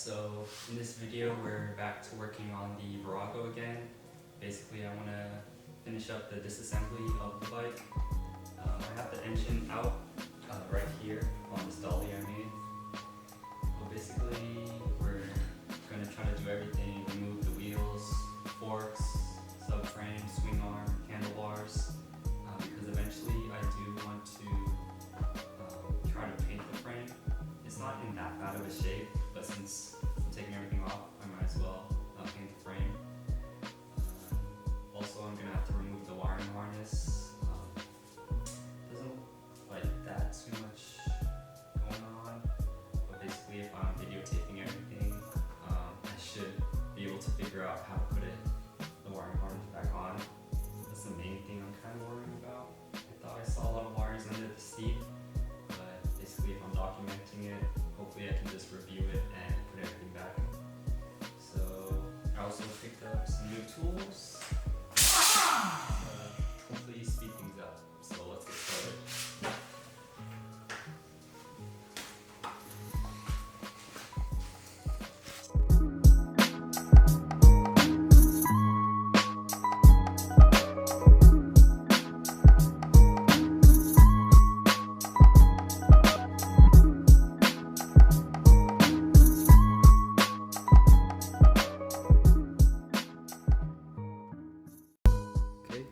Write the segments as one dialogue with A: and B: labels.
A: so in this video we're back to working on the Virago again. Basically I want to finish up the disassembly of the bike. I have the engine out right here on this dolly I made. But basically we're going to try to do everything, remove the wheels, forks, subframe, swing arm, handlebars, because eventually I do want to try to paint the frame. It's not in that bad of a shape, but since I'm taking everything off, I might as well paint the frame. Also, I'm going to have to remove the wiring harness. Doesn't look like that too much going on, but basically if I'm videotaping everything, I should be able to figure out how to put the wiring harness back on. That's the main thing I'm kind of worrying about. I thought I saw a lot of wires under the seat, but basically if I'm documenting it, hopefully I can just review it and put everything back. So I also picked up some new tools. Hopefully speed things up. So let's get started.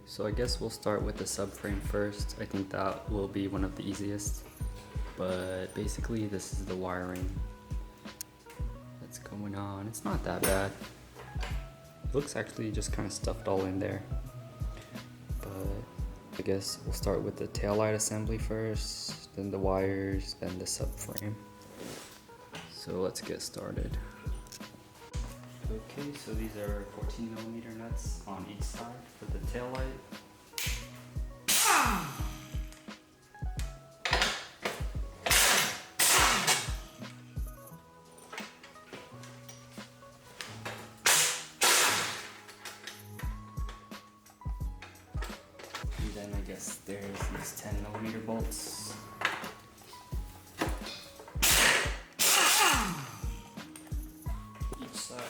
A: So I guess we'll start with the subframe first. I think that will be one of the easiest. But basically this is the wiring that's going on. It's not that bad. It looks actually just kind of stuffed all in there. But I guess we'll start with the taillight assembly first, then the wires, then the subframe. So let's get started. Okay, so these are 14mm nuts on each side for the taillight. And then I guess there's these 10mm bolts. Each side.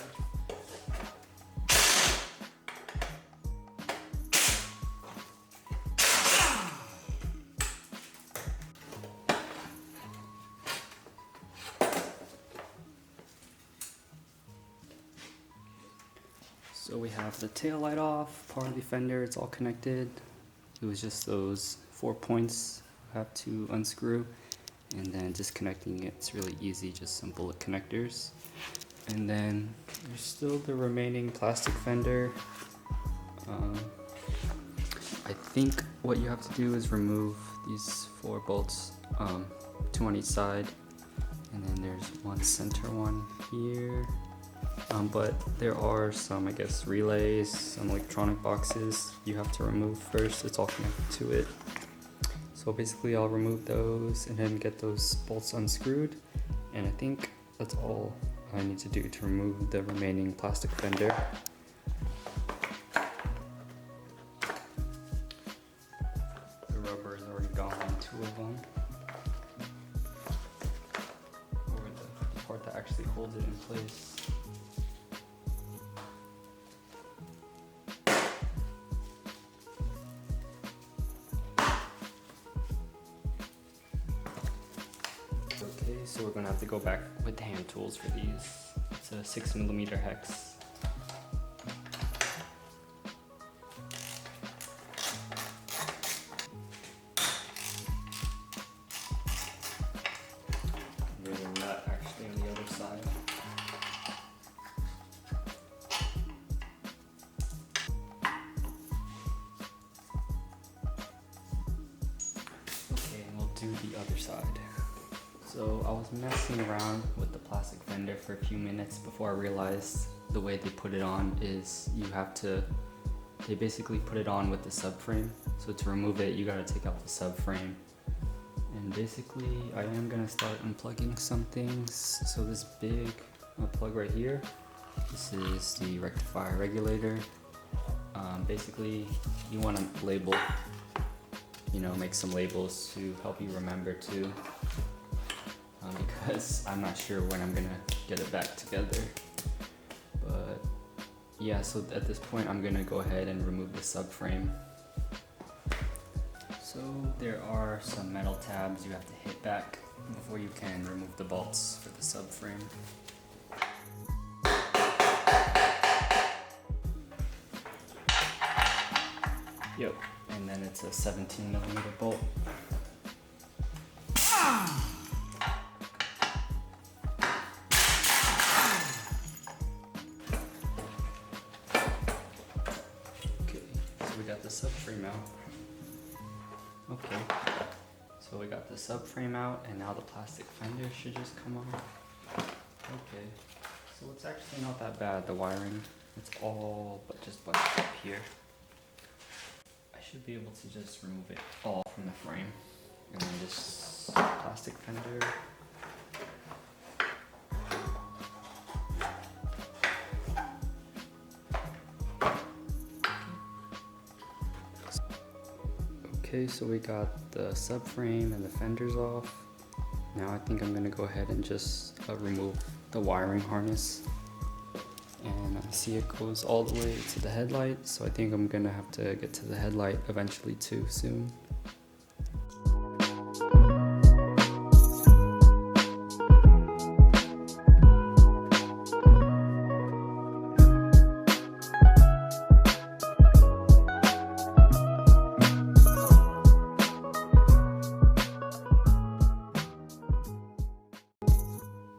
A: So we have the tail light off, part of the fender, it's all connected. It was just those 4 points I have to unscrew, and then disconnecting it's really easy, just some bullet connectors. And then there's still the remaining plastic fender. I think what you have to do is remove these 4 bolts, 2 on each side, and then there's one center one here. But there are some, I guess, relays, some electronic boxes you have to remove first. It's all connected to it. So basically I'll remove those and then get those bolts unscrewed. And I think that's all I need to do to remove the remaining plastic fender. The rubber is already gone, 2 of them. Or the part that actually holds it in place. Okay, so we're gonna have to go back with the hand tools for these. It's a 6mm hex. There's a nut actually on the other side. Okay, and we'll do the other side. So I was messing around with the plastic fender for a few minutes before I realized the way they put it on is they basically put it on with the subframe. So to remove it, you gotta take out the subframe. And basically, I am gonna start unplugging some things. So this big plug right here, this is the rectifier regulator. Basically, you wanna label, make some labels to help you remember too. Because I'm not sure when I'm gonna get it back together. But yeah, so at this point I'm gonna go ahead and remove the subframe. So there are some metal tabs you have to hit back before you can remove the bolts for the subframe. Yep, and then it's a 17mm bolt. Okay, so we got the subframe out. Okay, so we got the subframe out, and now the plastic fender should just come off. Okay, so it's actually not that bad, the wiring. It's all but just bunched up here. I should be able to just remove it all from the frame. And then this plastic fender. Okay, so we got the subframe and the fenders off. Now I think I'm gonna go ahead and just remove the wiring harness. And I see it goes all the way to the headlight, so I think I'm gonna have to get to the headlight eventually too soon.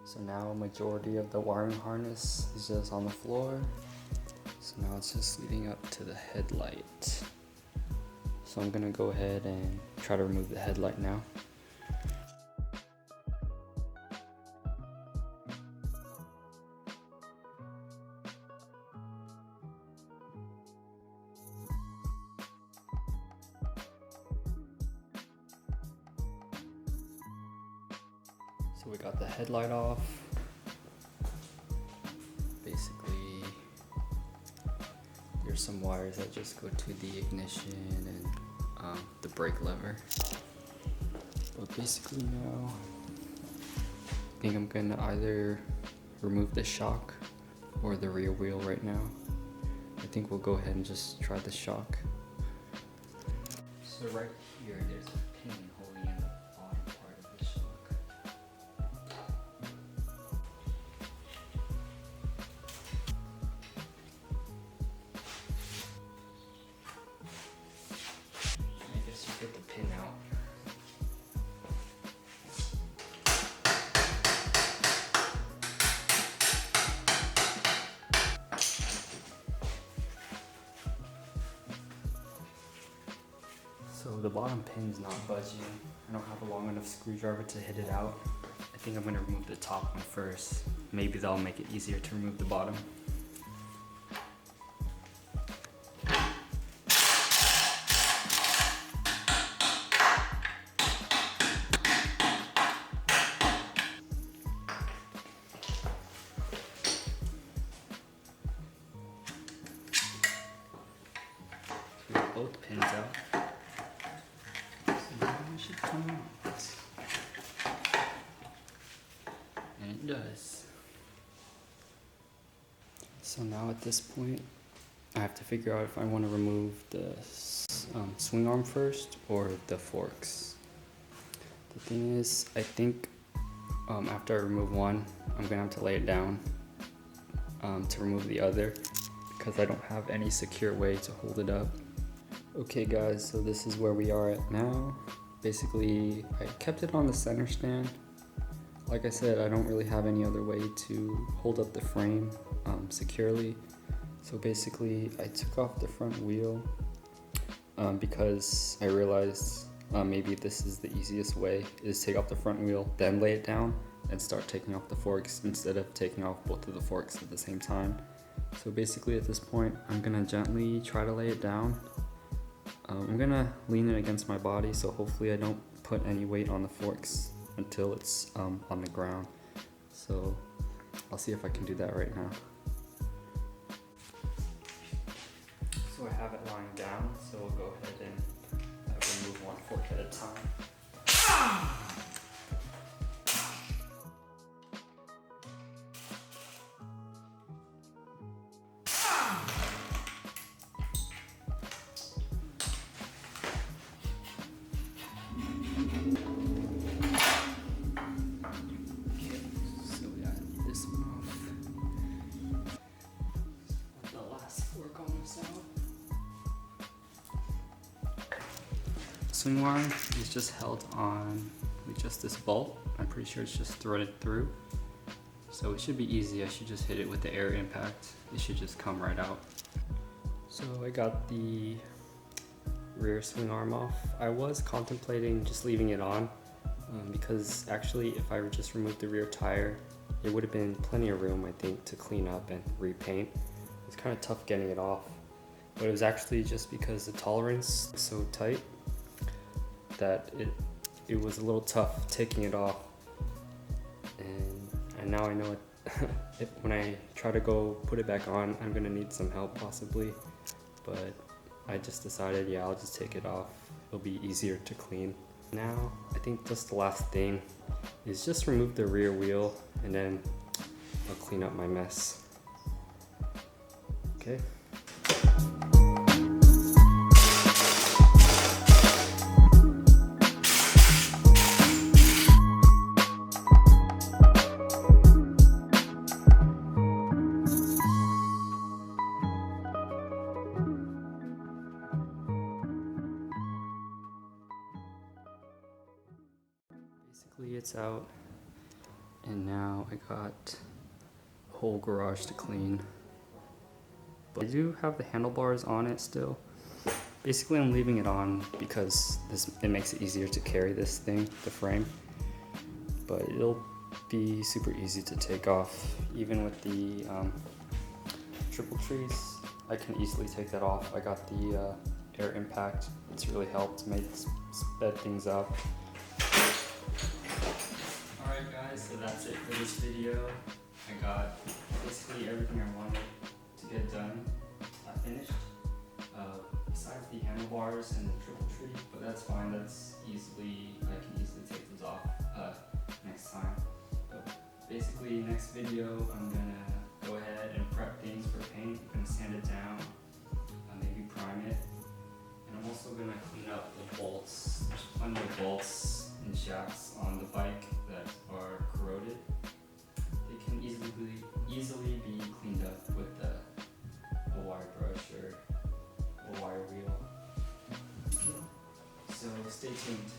A: So now a majority of the wiring harness is just on the floor. So now it's just leading up to the headlight. So I'm gonna go ahead and try to remove the headlight now. So we got the headlight off. Basically, there's some wires that just go to the ignition and the brake lever. But basically now, I think I'm gonna either remove the shock or the rear wheel right now. I think we'll go ahead and just try the shock. So right here, there's a pin holding in the bottom part of the shock. I guess you get the pin out. So the bottom pin's not budging. I don't have a long enough screwdriver to hit it out. I think I'm gonna remove the top one first. Maybe that'll make it easier to remove the bottom. We got both pins out. Should come out. And it does. So now at this point, I have to figure out if I want to remove the swing arm first or the forks. The thing is, I think after I remove one, I'm gonna have to lay it down to remove the other because I don't have any secure way to hold it up. Okay guys, so this is where we are at now. Basically, I kept it on the center stand. Like I said, I don't really have any other way to hold up the frame securely. So basically, I took off the front wheel because I realized maybe this is the easiest way, is take off the front wheel, then lay it down, and start taking off the forks instead of taking off both of the forks at the same time. So basically at this point, I'm gonna gently try to lay it down. I'm gonna lean it against my body, so hopefully I don't put any weight on the forks until it's on the ground. So I'll see if I can do that right now. So I have it lying down, so we'll go ahead and remove one fork at a time. swing arm is just held on with just this bolt. I'm pretty sure it's just threaded through. So it should be easy. I should just hit it with the air impact. It should just come right out. So I got the rear swing arm off. I was contemplating just leaving it on because actually if I just removed the rear tire, there would have been plenty of room, I think, to clean up and repaint. It's kind of tough getting it off, but it was actually just because the tolerance is so tight that it was a little tough taking it off. And now I know it, when I try to go put it back on, I'm gonna need some help possibly, but I just decided, yeah, I'll just take it off. It'll be easier to clean. Now, I think just the last thing is just remove the rear wheel and then I'll clean up my mess. Okay. Basically it's out, and now I got a whole garage to clean. But I do have the handlebars on it still. Basically I'm leaving it on because it makes it easier to carry this thing, the frame. But it'll be super easy to take off. Even with the triple trees, I can easily take that off. I got the air impact. It's really helped, sped things up. Alright guys, so that's it for this video. I got basically everything I wanted to get done. I finished, besides the handlebars and the triple tree, but that's fine. I can easily take those off next time. But basically, next video, I'm gonna go ahead and prep things for paint. I'm gonna sand it down, maybe prime it, and I'm also gonna clean up the bolts. There's plenty of bolts and shafts on the bike that are corroded. They can easily be cleaned up with a wire brush or a wire wheel. So stay tuned.